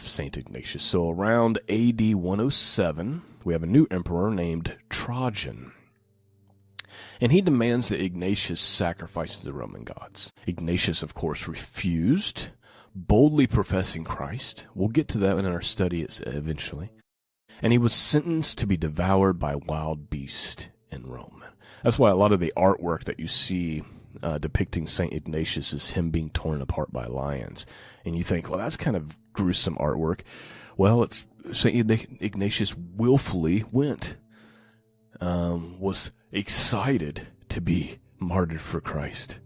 of St. Ignatius. So around AD 107, we have a new emperor named Trajan. And he demands that Ignatius sacrifice to the Roman gods. Ignatius, of course, refused, boldly professing Christ. We'll get to that in our study eventually. And he was sentenced to be devoured by wild beasts in Rome. That's why a lot of the artwork that you see depicting St. Ignatius is him being torn apart by lions. And you think, well, that's kind of gruesome artwork. Well, it's St. Ignatius willfully went, was excited to be martyred for Christ.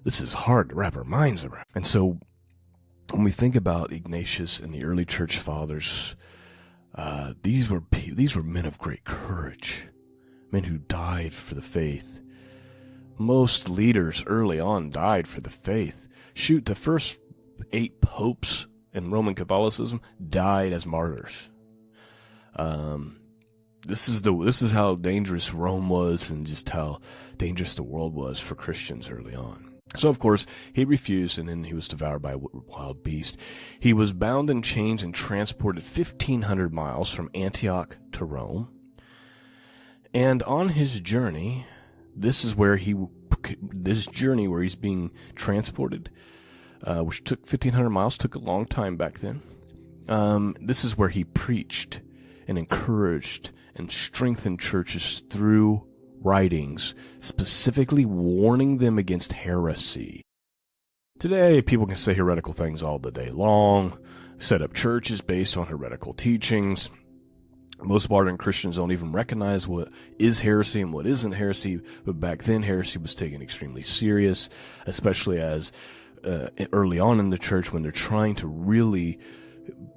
This is hard to wrap our minds around. And so when we think about Ignatius and the early church fathers, these were men of great courage, men who died for the faith. Most leaders early on died for the faith. Shoot, the first 8 popes in Roman Catholicism died as martyrs. This is how dangerous Rome was, and just how dangerous the world was for Christians early on. So, of course, he refused, and then he was devoured by a wild beast. He was bound in chains and transported 1,500 miles from Antioch to Rome. And on his journey, this journey where he's being transported, which took 1,500 miles, took a long time back then. This is where he preached and encouraged and strengthened churches through writings, specifically warning them against heresy. Today, people can say heretical things all the day long, set up churches based on heretical teachings. Most modern Christians don't even recognize what is heresy and what isn't heresy, but back then heresy was taken extremely serious, especially as early on in the church when they're trying to really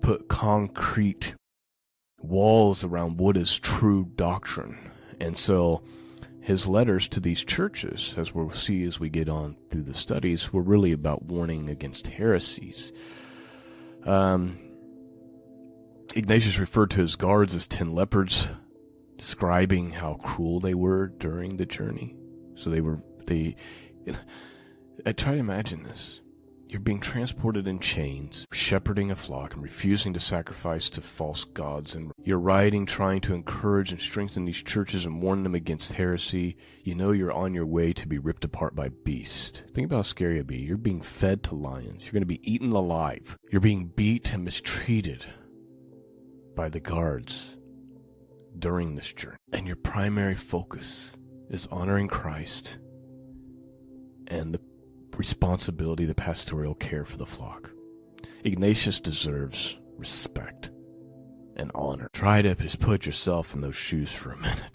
put concrete walls around what is true doctrine. And so his letters to these churches, as we'll see as we get on through the studies, were really about warning against heresies. Ignatius referred to his guards as 10 leopards, describing how cruel they were during the journey. So I try to imagine this. You're being transported in chains, shepherding a flock, and refusing to sacrifice to false gods. And you're writing, trying to encourage and strengthen these churches and warn them against heresy. You know you're on your way to be ripped apart by beasts. Think about how scary it'd be. You're being fed to lions. You're going to be eaten alive. You're being beat and mistreated by the guards during this journey. And your primary focus is honoring Christ and the responsibility, the pastoral care for the flock. Ignatius deserves respect and honor. Try to just put yourself in those shoes for a minute.